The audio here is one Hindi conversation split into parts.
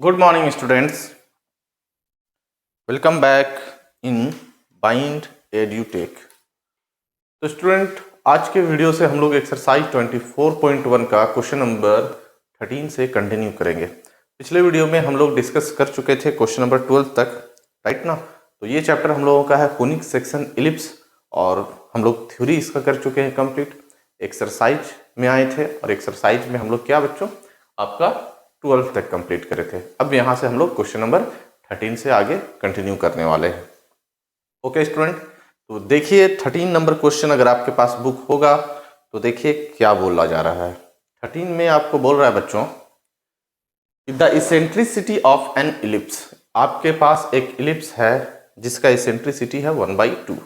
Good morning students, welcome back in Bind Edutech. तो स्टूडेंट, आज के वीडियो से हम लोग एक्सरसाइज 24.1 का क्वेश्चन नंबर 13 से कंटिन्यू करेंगे। पिछले वीडियो में हम लोग डिस्कस कर चुके थे क्वेश्चन नंबर 12 तक, राइट ना। तो ये चैप्टर हम लोगों का है कोनिक सेक्शन इलिप्स और हम लोग थ्योरी इसका कर चुके हैं कंप्लीट। एक्सरसाइज में आए थे और एक्सरसाइज में हम लोग क्या बच्चों आपका 12 तक कंप्लीट करे थे। अब यहाँ से हम लोग क्वेश्चन नंबर 13 से आगे कंटिन्यू करने वाले हैं। ओके स्टूडेंट, तो देखिए 13 नंबर क्वेश्चन अगर आपके पास बुक होगा तो देखिए क्या बोला जा रहा है। 13 में आपको बोल रहा है बच्चों, the eccentricity of N ellipse. आपके पास एक इलिप्स है जिसका इसेंट्रिसिटी है 1/2।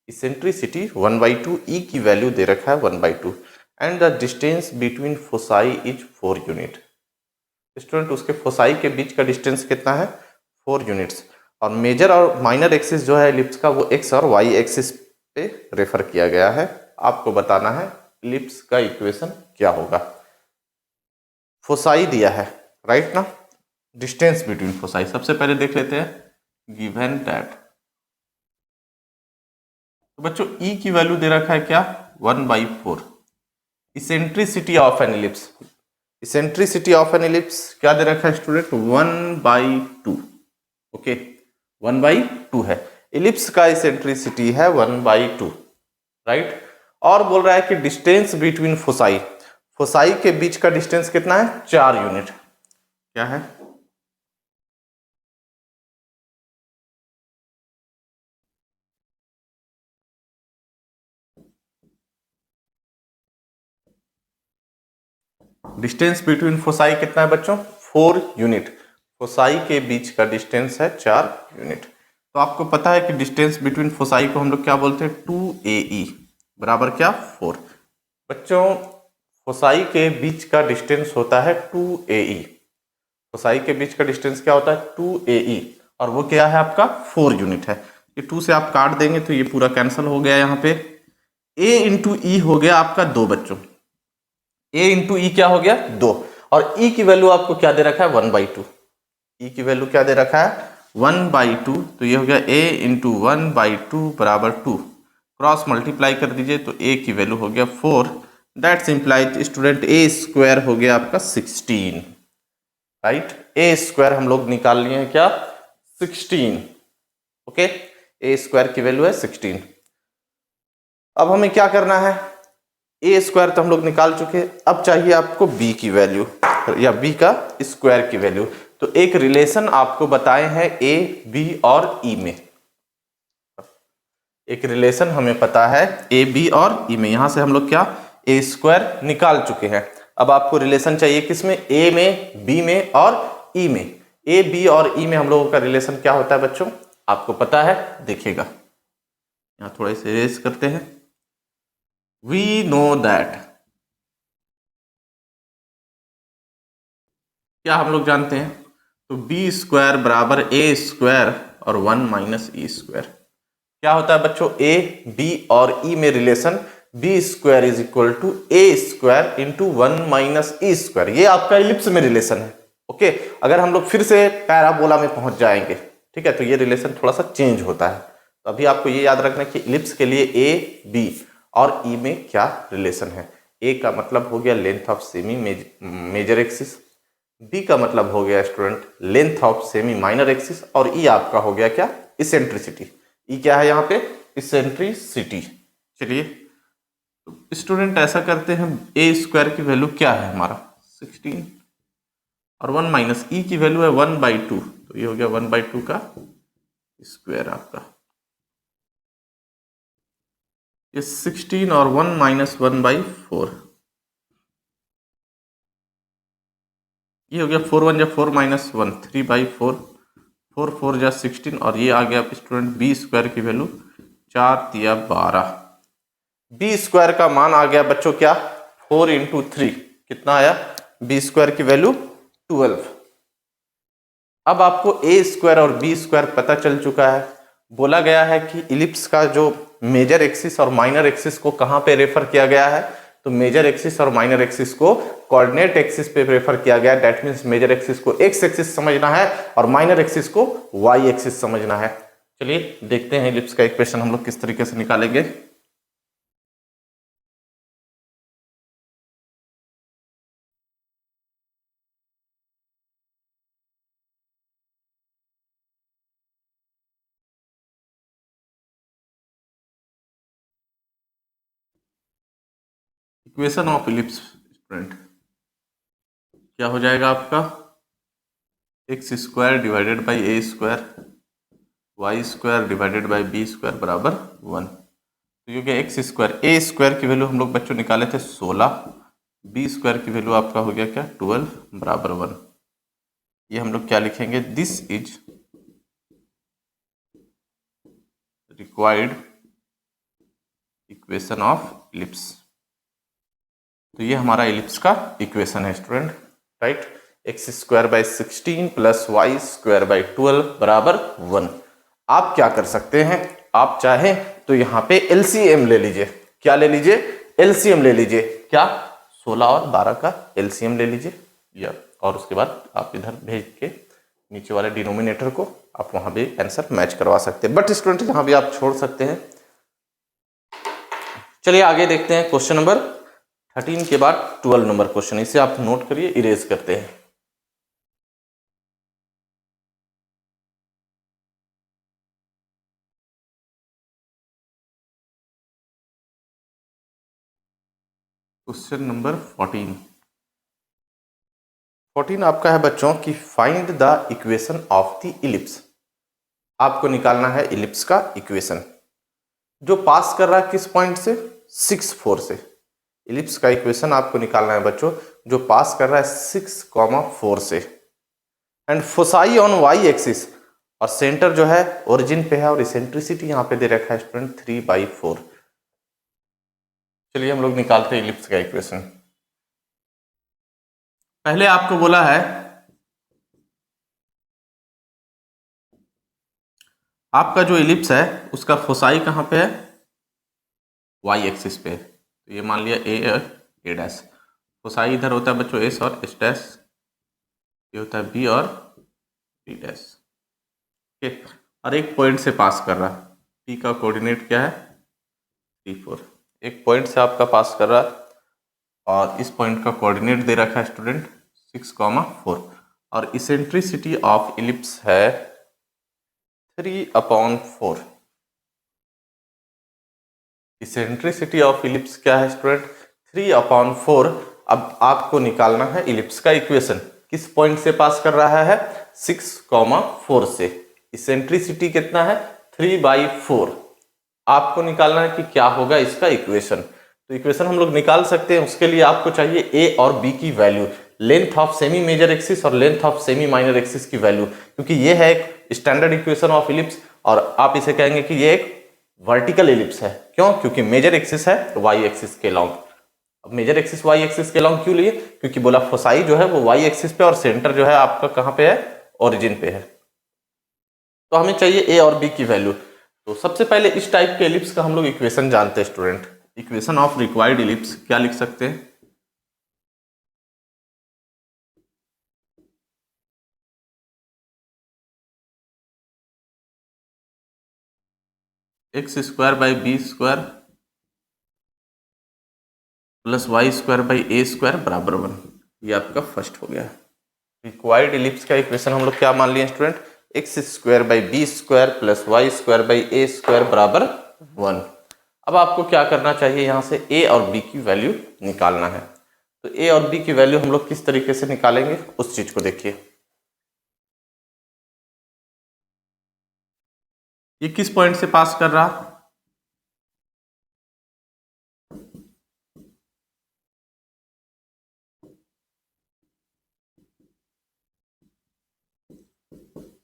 इसेंट्रिसिटी 1/2, ई की वैल्यू दे रखा है 1/2 and the distance between foci is 4 unit. Student, उसके फोसाई के बीच का डिस्टेंस कितना है 4 यूनिट्स। और मेजर और माइनर एक्सिस जो है इलिप्स का वो एक्स और वाई एक्सिस पे रेफर किया गया है। आपको बताना है इलिप्स का इक्वेशन क्या होगा। फोसाई दिया है, राइट ना। डिस्टेंस बिटवीन फोसाई सबसे पहले देख लेते हैं गिवन दैट। तो बच्चों ई की वैल्यू दे रखा है क्या 1/4। Eccentricity of N ellipse, eccentricity of N ellipse क्या दे रखा है स्टूडेंट 1/2। ओके 1/2 है। इलिप्स का इसेंट्रिसिटी है 1/2, राइट। और बोल रहा है कि डिस्टेंस बिटवीन फोसाई, फोसाई के बीच का डिस्टेंस कितना है 4 यूनिट। क्या है डिस्टेंस बिटवीन फोसाई कितना है बच्चों 4 यूनिट। फोसाई के बीच का डिस्टेंस है 4 यूनिट। तो आपको पता है कि डिस्टेंस बिटवीन फोसाई को हम लोग क्या बोलते हैं 2AE बराबर क्या 4। बच्चों फोसाई के बीच का डिस्टेंस होता है 2AE। फोसाई के बीच का डिस्टेंस क्या होता है 2AE और वो क्या है आपका 4 यूनिट है। ये 2 से आप काट देंगे तो ये पूरा कैंसिल हो गया। यहाँ पे A इंटू ई हो गया आपका 2 बच्चों। A इंटू ई क्या हो गया 2 और E की वैल्यू आपको क्या दे रखा है 1/2। E की वैल्यू क्या दे रखा है 1/2। तो ये हो गया A इंटू 1/2 बराबर 2। क्रॉस मल्टीप्लाई कर दीजिए तो A की वैल्यू हो गया 4। That's implied student A square हो गया आपका 16, राइट। A स्क्वायर हम लोग निकाल लिए हैं क्या 16। ओके A स्क्वायर की वैल्यू है 16। अब हमें क्या करना है, A स्क्वायर तो हम लोग निकाल चुके हैं, अब चाहिए आपको B की वैल्यू या B का स्क्वायर की वैल्यू। तो एक रिलेशन आपको बताए हैं A, B और E में। एक रिलेशन हमें पता है A, B और E में। यहां से हम लोग क्या A स्क्वायर निकाल चुके हैं। अब आपको रिलेशन चाहिए किसमें A में, B में और E में। A, B और E में हम लोगों का रिलेशन क्या होता है बच्चों आपको पता है, देखिएगा यहां थोड़ा इसे इरेज करते हैं। We know that, क्या हम लोग जानते हैं, तो B स्क्वायर बराबर A स्क्वायर और 1 माइनस E स्क्वायर। क्या होता है बच्चों A, B और E में relation B square is equal to A square into 1 minus E square. ये आपका इलिप्स में रिलेशन है। ओके अगर हम लोग फिर से पैराबोला में पहुंच जाएंगे, ठीक है, तो ये रिलेशन थोड़ा सा चेंज होता है। तो अभी आपको ये याद रखना कि इलिप्स के लिए A, B और E में क्या रिलेशन है। A का मतलब हो गया length of semi major axis, B का मतलब हो गया student length of semi minor axis और E आपका हो गया क्या इसेंट्रिसिटी। E क्या है यहाँ पे इसेंट्रिसिटी। चलिए तो स्टूडेंट ऐसा करते हैं, A स्क्वायर की वैल्यू क्या है हमारा 16 और 1 माइनस E की वैल्यू है 1/2। तो ये हो गया 1/2 का स्क्वायर आपका। ये 16 और 1 माइनस 1/4, ये हो गया 4 1 जा 4 माइनस 1 3/4, 4 4 जा 16 और ये आ गया स्टूडेंट B स्क्वायर की वैल्यू 4 तिया 12। B स्क्वायर का मान आ गया बच्चों क्या 4 इंटू 3 कितना आया B स्क्वायर की वैल्यू 12। अब आपको A स्क्वायर और B स्क्वायर पता चल चुका है। बोला गया है कि इलिप्स का जो मेजर एक्सिस और माइनर एक्सिस को कहाँ पे रेफर किया गया है, तो मेजर एक्सिस और माइनर एक्सिस को कोऑर्डिनेट एक्सिस पे प्रेफर किया गया। दैट मीन्स मेजर एक्सिस को एक्स एक्सिस समझना है और माइनर एक्सिस को वाई एक्सिस समझना है। चलिए देखते हैं इलिप्स का इक्वेशन हम लोग किस तरीके से निकालेंगे। इक्वेशन ऑफ इलिप्स स्टूडेंट क्या हो जाएगा आपका, x square divided by a square y square divided by b square बराबर 1। तो ये क्या, एक्स स्क्वायर ए स्क्वायर की वैल्यू हम लोग बच्चों निकाले थे 16, बी स्क्वायर की वैल्यू आपका हो गया क्या 12 बराबर 1। ये हम लोग क्या लिखेंगे, this is required equation of ellipse. तो ये हमारा इलिप्स का इक्वेशन है student, right. X square by 16 plus y square by 12 बराबर 1। आप क्या कर सकते हैं, आप चाहें तो यहाँ पे एलसीएम ले लीजिए। क्या ले लीजिए, एलसीएम ले लीजिए। क्या, 16 और 12 का एलसीएम ले लीजिए, या और उसके बाद आप इधर भेज के नीचे वाले डिनोमिनेटर को आप वहां भी आंसर मैच करवा सकते हैं। बट स्टूडेंट यहाँ भी आप छोड़ सकते हैं। चलिए आगे देखते हैं क्वेश्चन नंबर 13 के बाद 12 नंबर क्वेश्चन, इसे आप नोट करिए, इरेज करते हैं। क्वेश्चन नंबर 14 आपका है बच्चों की find the equation of the ellipse. आपको निकालना है इलिप्स का इक्वेशन जो पास कर रहा है किस पॉइंट से, 6, 4 से। इलिप्स का इक्वेशन आपको निकालना है बच्चों जो पास कर रहा है 6, 4 से, and foci on y axis, और सेंटर जो है ओरिजिन पे है और इसेंट्रिसिटी यहाँ पे दे रखा है स्टूडेंट 3/4। चलिए हम लोग निकालते हैं इलिप्स का इक्वेशन। पहले आपको बोला है आपका जो इलिप्स है उसका फोसाई कहाँ पे है, वाई एक्सिस पे। तो ये मान लिया ए और ए डैश, फोसाई इधर होता है बच्चों एस और एस डैश, ये होता है बी और बी डैश। ठीक, और एक पॉइंट से पास कर रहा है, पी का कोऑर्डिनेट क्या है 3, 4। एक पॉइंट से आपका पास कर रहा है और इस पॉइंट का कोऑर्डिनेट दे रखा है स्टूडेंट 6, 4, और इसेंट्रिसिटी ऑफ इलिप्स है 3/4। इसेंट्रिसिटी ऑफ इलिप्स क्या है स्टूडेंट, 3/4। अब आपको निकालना है इलिप्स का इक्वेशन, किस पॉइंट से पास कर रहा है 6, 4 से। इसेंट्रिसिटी कितना है 3/4। आपको निकालना है कि क्या होगा इसका इक्वेशन। तो इक्वेशन हम लोग निकाल सकते हैं, उसके लिए आपको चाहिए ए और बी की value, length of semi major axis और length of semi minor axis की वैल्यू, क्योंकि ये है एक स्टैंडर्ड इक्वेशन ऑफ इलिप्स और आप इसे कहेंगे कि ये एक वर्टिकल इलिप्स है। क्यों, क्योंकि मेजर एक्सिस है वाई एक्सिस के लॉन्ग। अब मेजर एक्सिस वाई एक्सिस के लॉन्ग क्यों लिए, क्योंकि बोला फोसाई जो है वो वाई एक्सिस पे और सेंटर जो है आपका कहाँ पे है, ओरिजिन पे है। तो हमें चाहिए ए और बी की वैल्यू। तो सबसे पहले इस टाइप के इलिप्स का हम लोग इक्वेशन जानते हैं student. Equation of required ellipse क्या लिख सकते हैं, x square by b square plus y square by a square बराबर 1। ये आपका फर्स्ट हो गया। रिक्वायर्ड इलिप्स का इक्वेशन हम लोग क्या मान लिए student, x square by b square plus y square by a square बराबर 1। अब आपको क्या करना चाहिए, यहाँ से ए और बी की वैल्यू निकालना है। तो ए और बी की वैल्यू हम लोग किस तरीके से निकालेंगे उस चीज को देखिए। ये किस पॉइंट से पास कर रहा,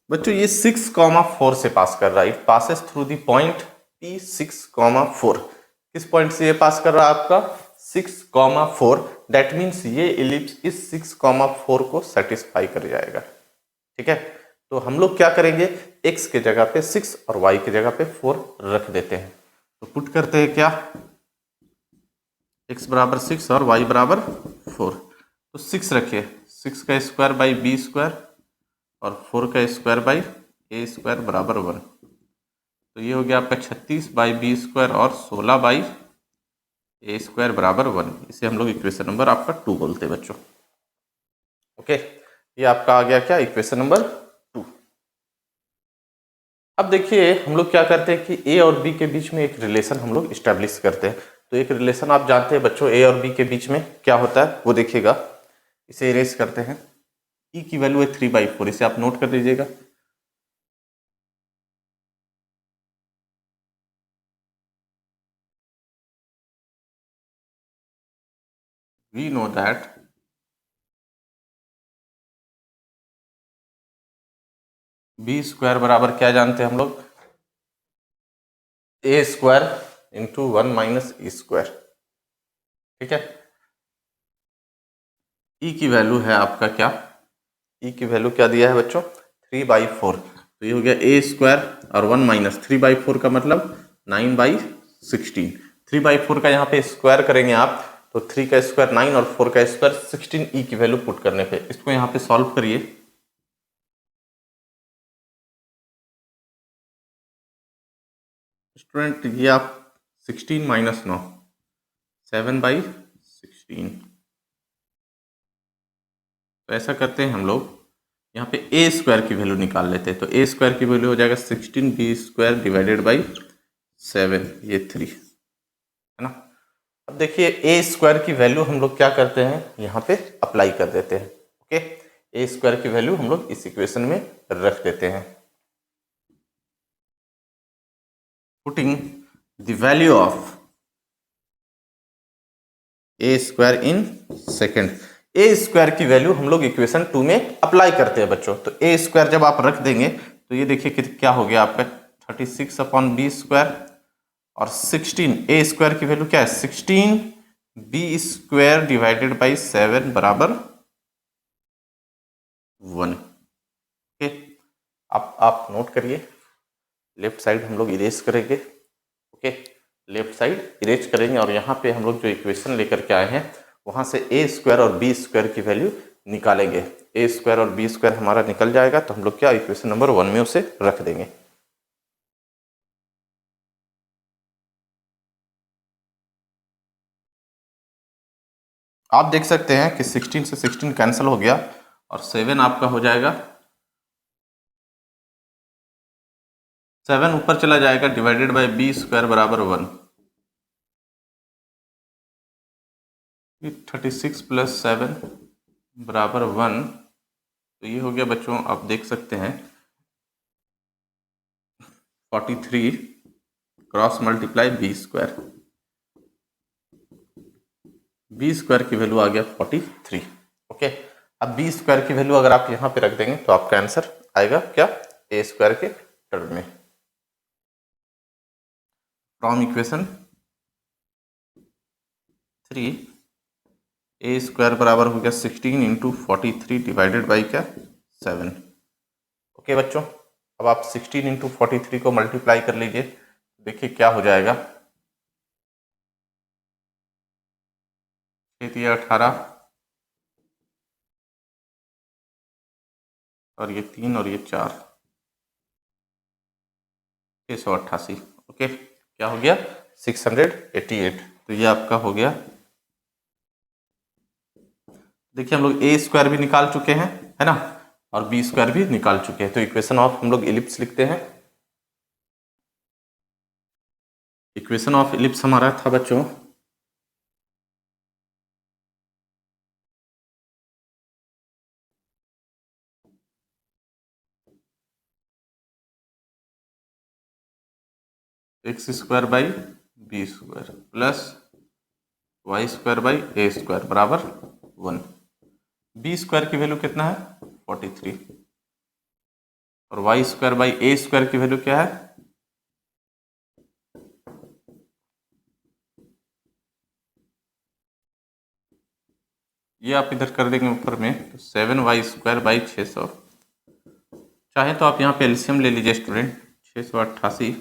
बच्चों ये 6, 4 से पास कर रहा है। It passes through the point P 6, 4। किस पॉइंट से ये पास कर रहा है आपका 6, 4। दैट मीन्स ये इलिप्स इस 6, 4 को सेटिस्फाई कर जाएगा। ठीक है, तो हम लोग क्या करेंगे, x के जगह पे 6 और y के जगह पे 4 रख देते हैं। तो पुट करते हैं क्या, x बराबर 6 और y बराबर 4। तो 6 रखिए, 6 का स्क्वायर बाई बी स्क्वायर और 4 का स्क्वायर बाई ए स्क्वायर बराबर 1। तो ये हो गया आपका 36 बाई बी स्क्वायर और 16 बाई ए स्क्वायर बराबर 1। इसे हम लोग इक्वेशन नंबर आपका 2 बोलते हैं बच्चों। ओके, ये आपका आ गया क्या, इक्वेशन नंबर 2। अब देखिए हम लोग क्या करते हैं कि ए और बी के बीच में एक रिलेशन हम लोग इस्टेब्लिश करते हैं। तो एक रिलेशन आप जानते हैं बच्चों, ए और बी के बीच में क्या होता है वो देखिएगा। इसे इरेज करते हैं। ई की वैल्यू है 3/4, इसे आप नोट कर लीजिएगा। We know that b square बराबर क्या जानते हैं हम लोग, a square into 1 minus e square. ठीक है, ई की वैल्यू है आपका क्या, ई की वैल्यू क्या दिया है बच्चों, 3/4। तो ये हो गया ए स्क्वायर और 1 माइनस 3/4 का मतलब 9/16। 3/4 का यहाँ पे स्क्वायर करेंगे आप तो 3 का स्क्वायर 9 और 4 का स्क्वायर 16 ई की वैल्यू पुट करने पे। इसको यहाँ पे सॉल्व करिए। स्टूडेंट ये आप 16 माइनस 9 7/16। तो ऐसा करते हैं हम लोग, यहाँ पे ए स्क्वायर की वैल्यू निकाल लेते हैं। तो ए स्क्वायर की वैल्यू हो जाएगा 16 बी स्क्वायर डिवाइडेड बाई 7, ये 3 है ना। अब देखिए ए स्क्वायर की वैल्यू हम लोग क्या करते हैं, यहाँ पे अप्लाई कर देते हैं। ओके, ए स्क्वायर की वैल्यू हम लोग इस इक्वेशन में रख देते हैं। Putting the value of A square in second, A square की वैल्यू हम लोग इक्वेशन 2 में अप्लाई करते हैं बच्चों। तो ए स्क्वायर जब आप रख देंगे तो ये देखिए कि क्या हो गया आपका 36/बी स्क्वायर और 16 ए स्क्वायर की वैल्यू क्या है 16 बी स्क्वायर डिवाइडेड बाई 7 बराबर 1। ओके, आप नोट करिए, लेफ्ट साइड हम लोग इरेज करेंगे। ओके, लेफ्ट साइड इरेज करेंगे और यहाँ पे हम लोग जो इक्वेशन लेकर के आए हैं वहाँ से ए स्क्वायर और बी स्क्वायर की वैल्यू निकालेंगे। ए स्क्वायर और बी स्क्वायर हमारा निकल जाएगा तो हम लोग क्या इक्वेशन नंबर 1 में उसे रख देंगे। आप देख सकते हैं कि 16 से 16 कैंसिल हो गया और 7 आपका हो जाएगा, 7 ऊपर चला जाएगा डिवाइडेड बाय बी स्क्वायर बराबर 1। 36 + 7 बराबर 1। तो ये हो गया बच्चों, आप देख सकते हैं 43 cross multiply b square, b square की वैल्यू आ गया 43। ओके, अब बी स्क्वायर की वैल्यू अगर आप यहाँ पे रख देंगे तो आपका आंसर आएगा क्या, ए स्क्वायर के टर्म में। फ्रॉम इक्वेशन 3 ए स्क्वायर बराबर हो गया 16 इंटू 43 डिवाइडेड बाई क्या 7। ओके बच्चों, अब आप 16 इंटू 43 को मल्टीप्लाई कर लीजिए, देखिए क्या हो जाएगा, 18 और ये 3 और ये 4, 688। ओके, क्या हो गया 688। तो ये आपका हो गया। देखिए हम लोग ए स्क्वायर भी निकाल चुके हैं है ना, और बी स्क्वायर भी निकाल चुके हैं। तो इक्वेशन ऑफ हम लोग इलिप्स लिखते हैं। इक्वेशन ऑफ इलिप्स हमारा था बच्चों x square by b square plus y square by a square बराबर 1। बी स्क्वायर की वैल्यू कितना है 43 और y square by a square की वैल्यू क्या है, ये आप इधर कर देंगे ऊपर में तो 7y स्क्वायर बाई 600। चाहे तो आप यहाँ पे एलसीएम ले लीजिए स्टूडेंट, 688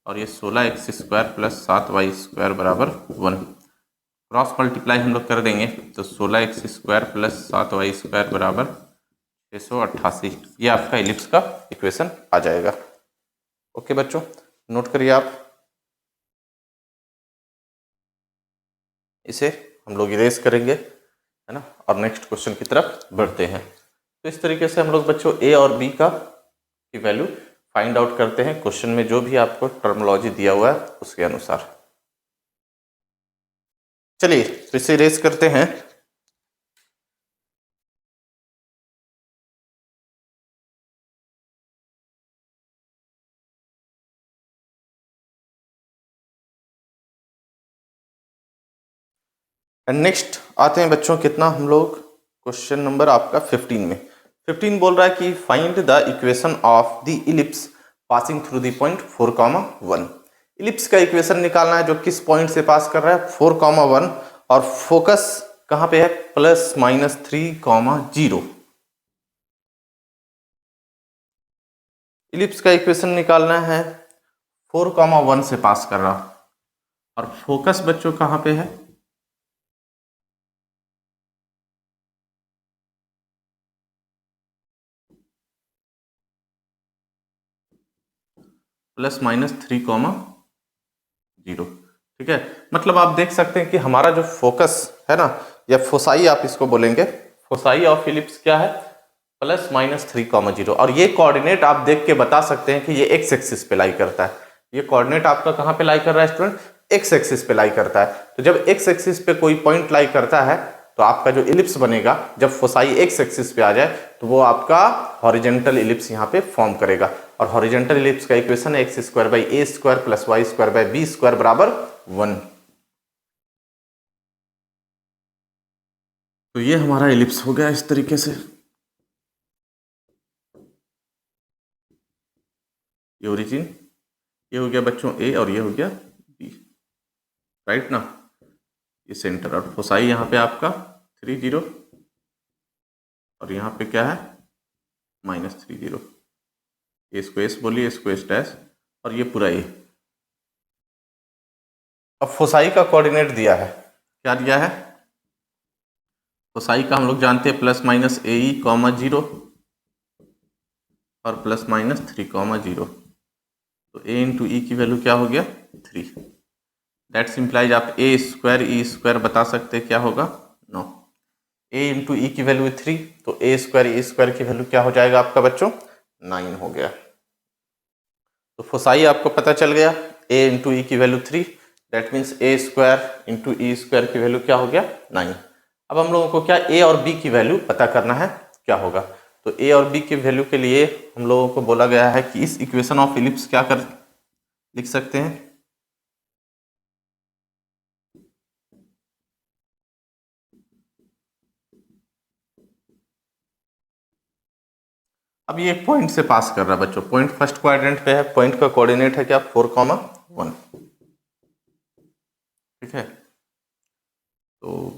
और ये 16x square plus 7y square बराबर 1। क्रॉस मल्टीप्लाई हम लोग कर देंगे तो 16x² प्लस 7y² बराबर 688। ये आपका इलिप्स का इक्वेशन आ जाएगा। ओके बच्चों, नोट करिए आप। इसे हम लोग इरेज करेंगे, है ना, और नेक्स्ट क्वेश्चन की तरफ बढ़ते हैं। तो इस तरीके से हम लोग बच्चों ए और बी की वैल्यू फाइंड आउट करते हैं क्वेश्चन में जो भी आपको टर्मिनोलॉजी दिया हुआ है उसके अनुसार। चलिए तो इसे इरेज करते हैं। एंड नेक्स्ट आते हैं बच्चों कितना हम लोग क्वेश्चन नंबर आपका 15 में। 15 बोल रहा है कि find the equation of the ellipse passing through the point 4,1। Ellipse का इक्वेशन निकालना है जो किस पॉइंट से पास कर रहा है 4,1 और फोकस कहां पे है ±3,0। इलिप्स का इक्वेशन निकालना है 4,1 से पास कर रहा और फोकस बच्चों कहां पे है ±3,0। ठीक है, मतलब आप देख सकते हैं कि हमारा जो फोकस है ना, या फोसाई आप इसको बोलेंगे, फोसाई ऑफ इलिप्स क्या है ±3,0। और ये कोऑर्डिनेट आप देख के बता सकते हैं कि ये एक्स एक्सिस पे लाई करता है। ये कोऑर्डिनेट आपका कहां पे लाई कर रहा है स्टूडेंट, एक्स एक्सिस पे लाई करता है। तो जब एक्स एक्सिस पे कोई पॉइंट लाई करता है तो आपका जो इलिप्स बनेगा जब फोसाई एक्स एक्सिस पे आ जाए तो वो आपका हॉरिजेंटल इलिप्स यहाँ पे फॉर्म करेगा। और हॉरिजेंटल इलिप्स का इक्वेशन है x² प्लस y² b² बराबर 1। तो ये हमारा इलिप्स हो गया इस तरीके से। ये ओरिजिन, ये हो गया बच्चों ए और ये हो गया बी, राइट ना। ये सेंटर और फोसाई यहाँ पे आपका 30 और यहाँ पे क्या है -30। इसको एस बोलिए, इसको एस डैश और ये पूरा ए। अब फोसाई का कोऑर्डिनेट दिया है, क्या दिया है फोसाई का हम लोग जानते हैं ±AE, 0 और ±3, 0। तो a इंटू ई की वैल्यू क्या हो गया 3। दैट्स इम्प्लाइज आप a² E² बता सकते हैं क्या होगा 9। a इंटू ई की वैल्यू 3 तो a² E² की वैल्यू क्या हो जाएगा आपका बच्चों 9 हो गया। तो फोसाई आपको पता चल गया a इंटू ई की value 3, that means a² into E² की वैल्यू क्या हो गया 9। अब हम लोगों को क्या a और b की वैल्यू पता करना है क्या होगा। तो a और b की वैल्यू के लिए हम लोगों को बोला गया है कि इस इक्वेशन ऑफ इलिप्स क्या कर लिख सकते हैं, अब ये एक पॉइंट से पास कर रहा है बच्चों, पॉइंट फर्स्ट क्वाड्रेंट पे है, पॉइंट का कोऑर्डिनेट है क्या 4,1। ठीक है, तो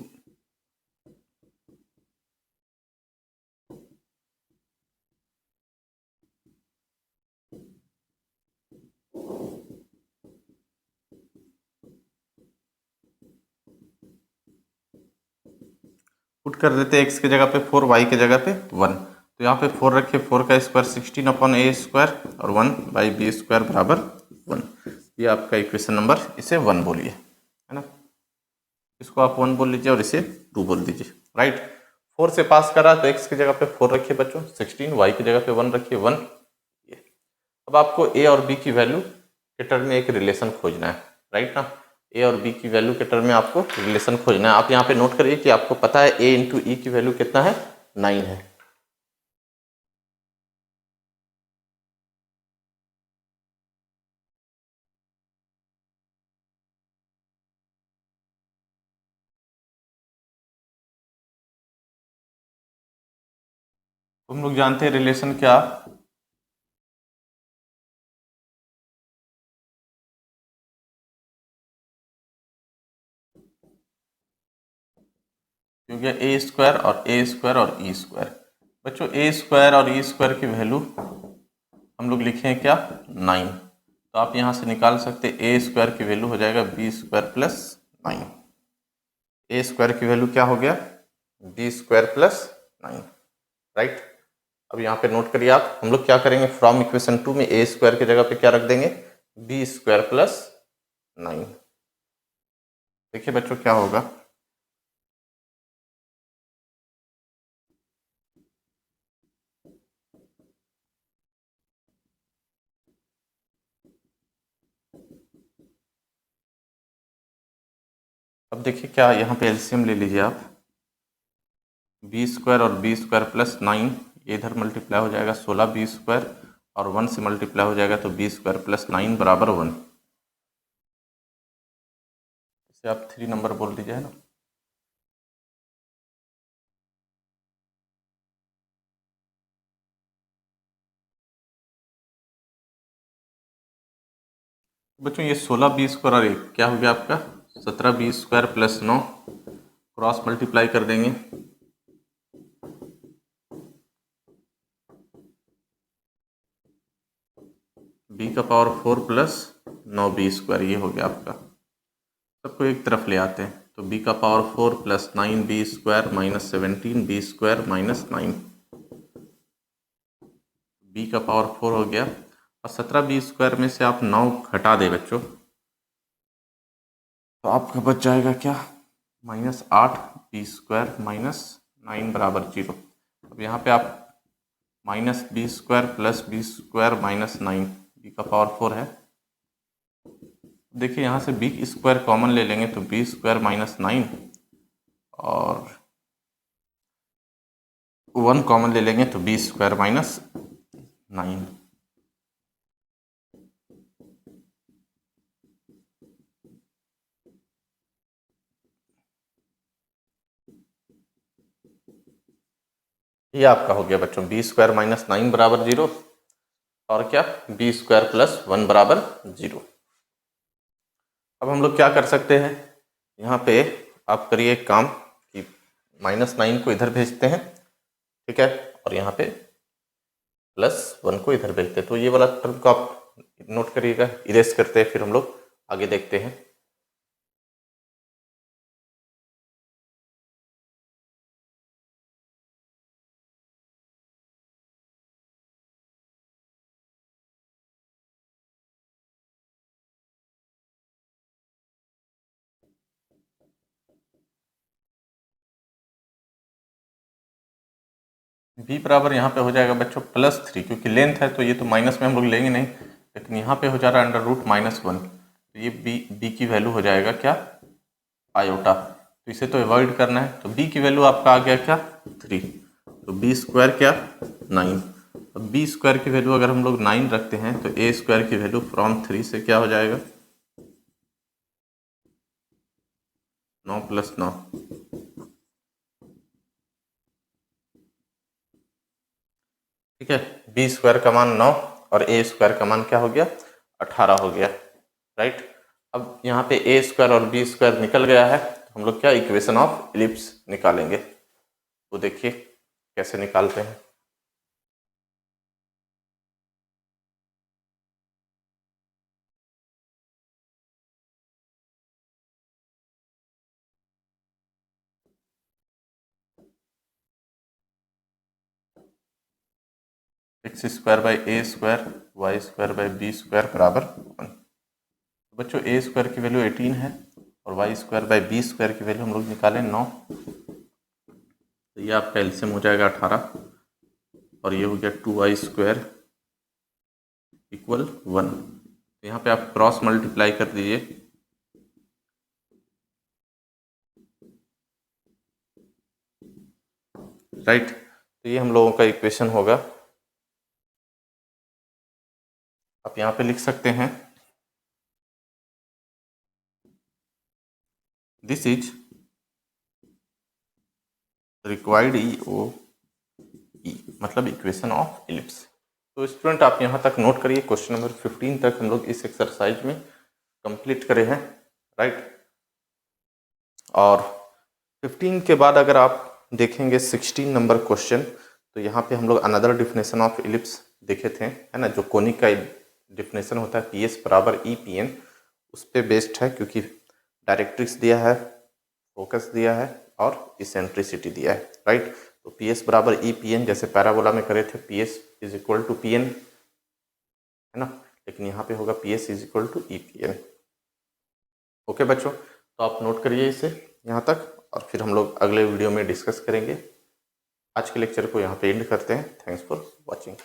पुट कर देते हैं x की जगह पे 4, y की जगह पे 1। तो यहाँ पे 4 रखिए, 4 का स्क्वायर 16/a² और 1/b² बराबर 1। ये आपका इक्वेशन नंबर, इसे 1 बोलिए, है ना। इसको आप 1 बोल लीजिए और इसे 2 बोल दीजिए, राइट। 4 से पास करा तो x की जगह पे 4 रखिए बच्चों 16, y की जगह पे 1 रखिए 1। ये अब आपको a और b की वैल्यू के टर्म में एक रिलेशन खोजना है, राइट ना। ए और बी की वैल्यू के टर्म में आपको रिलेशन खोजना है। आप यहाँ पे नोट करिए कि आपको पता है ए इंटू ई की वैल्यू कितना है 9 है। हम लोग जानते हैं रिलेशन क्या, क्योंकि a² और a² और e²। बच्चों a² और e² की वैल्यू हम लोग लिखे हैं क्या 9। तो आप यहाँ से निकाल सकते हैं a² की वैल्यू हो जाएगा b² प्लस 9। ए स्क्वायर की वैल्यू क्या हो गया, बी स्क्वायर प्लस 9, राइट। अब यहाँ पे नोट करिए आप, हम लोग क्या करेंगे, फ्रॉम इक्वेशन 2 में ए स्क्वायर की जगह पे क्या रख देंगे, बी स्क्वायर प्लस 9। देखिए बच्चों क्या होगा, अब देखिए क्या, यहाँ पे एलसीएम ले लीजिए आप, बी स्क्वायर और बी स्क्वायर प्लस 9, इधर मल्टीप्लाई हो जाएगा 16 बी स्क्वायर और 1 से मल्टीप्लाई हो जाएगा तो बी स्क्वायर प्लस 9 बराबर 1। इसे आप 3 नंबर बोल दीजिए, है ना। बच्चों ये 16 बी स्क्वायर और 1 क्या हो गया आपका 17 b square plus 9, cross multiply कर देंगे, बी का पावर 4 प्लस 9 बी स्क्वायर, ये हो गया आपका। सबको एक तरफ ले आते हैं तो बी का power 4 plus 9 b square minus 17 b square minus 9, b का पावर 4 हो गया, और 17 बी स्क्वायर में से आप 9 घटा दे बच्चों तो आपका बच जाएगा क्या, -8 बी स्क्वायर माइनस 9 बराबर 0। अब यहाँ पे आप minus b square plus b square minus 9, b का पावर 4 है। देखिए यहाँ से बी स्क्वायर कॉमन ले लेंगे तो बी स्क्वायर माइनस 9 और 1 कॉमन ले लेंगे तो बी स्क्वायर माइनस 9। ये आपका हो गया बच्चों बी स्क्वायर माइनस 9 बराबर 0 और क्या बी स्क्वायर प्लस 1 बराबर 0। अब हम लोग क्या कर सकते हैं, यहाँ पे आप करिए एक काम कि -9 को इधर भेजते हैं, ठीक है, और यहाँ पे +1 को इधर भेजते हैं, तो ये वाला टर्म को आप नोट करिएगा, इरेज करते हैं, फिर हम लोग आगे देखते हैं। b बराबर यहाँ पे हो जाएगा बच्चों +3, क्योंकि लेंथ है तो ये तो माइनस में हम लोग लेंगे नहीं, लेकिन यहाँ पे हो जा रहा है √-1, तो ये b की वैल्यू हो जाएगा क्या, आयोटा, तो इसे तो अवॉइड करना है, तो b की वैल्यू आपका आ गया क्या 3, तो बी स्क्वायर क्या 9। अब बी स्क्वायर की वैल्यू अगर हम लोग 9 रखते हैं तो ए स्क्वायर की वैल्यू फ्रॉम 3 से क्या हो जाएगा 9 + 9, ठीक है, बी स्क्वायर का मान 9 और ए स्क्वायर का मान क्या हो गया 18 हो गया, राइट। अब यहाँ पे ए स्क्वायर और बी स्क्वायर निकल गया है, तो हम लोग क्या इक्वेशन ऑफ इलिप्स निकालेंगे, तो देखिए कैसे निकालते हैं। x square by a square y square by b square बराबर 1। बच्चों ए स्क्वायर की वैल्यू 18 है और y square by b square की वैल्यू हम लोग निकालें 9, तो ये आपका एलसीएम हो जाएगा 18 और ये हो गया 2y स्क्वायर इक्वल 1। तो यहाँ पे आप क्रॉस मल्टीप्लाई कर दीजिए, राइट, तो ये हम लोगों का इक्वेशन होगा। आप यहाँ पे लिख सकते हैं दिस इज रिक्वायर्ड ई मतलब इक्वेशन ऑफ इलिप्स। तो स्टूडेंट आप यहाँ तक नोट करिए, क्वेश्चन नंबर 15 तक हम लोग इस एक्सरसाइज में कंप्लीट करे हैं, राइट। और 15 के बाद अगर आप देखेंगे 16 नंबर क्वेश्चन, तो यहाँ पे हम लोग अनदर डिफिनेशन ऑफ इलिप्स देखे थे, है ना, जो कोनिक का डिफिनेशन होता है PS बराबर EPN, उस पर बेस्ड है, क्योंकि डायरेक्ट्रिक्स दिया है फोकस दिया है और इसेंट्रिसिटी दिया है, राइट। तो पी एस बराबर ई पी एन, जैसे पैराबोला में करे थे P S is equal to P N, है ना, लेकिन यहाँ पे होगा P S is equal to e P N. Okay बच्चों, तो आप नोट करिए इसे यहाँ तक, और फिर हम लोग अगले वीडियो में डिस्कस करेंगे। आज के लेक्चर को यहाँ पे एंड करते हैं। Thanks for watching.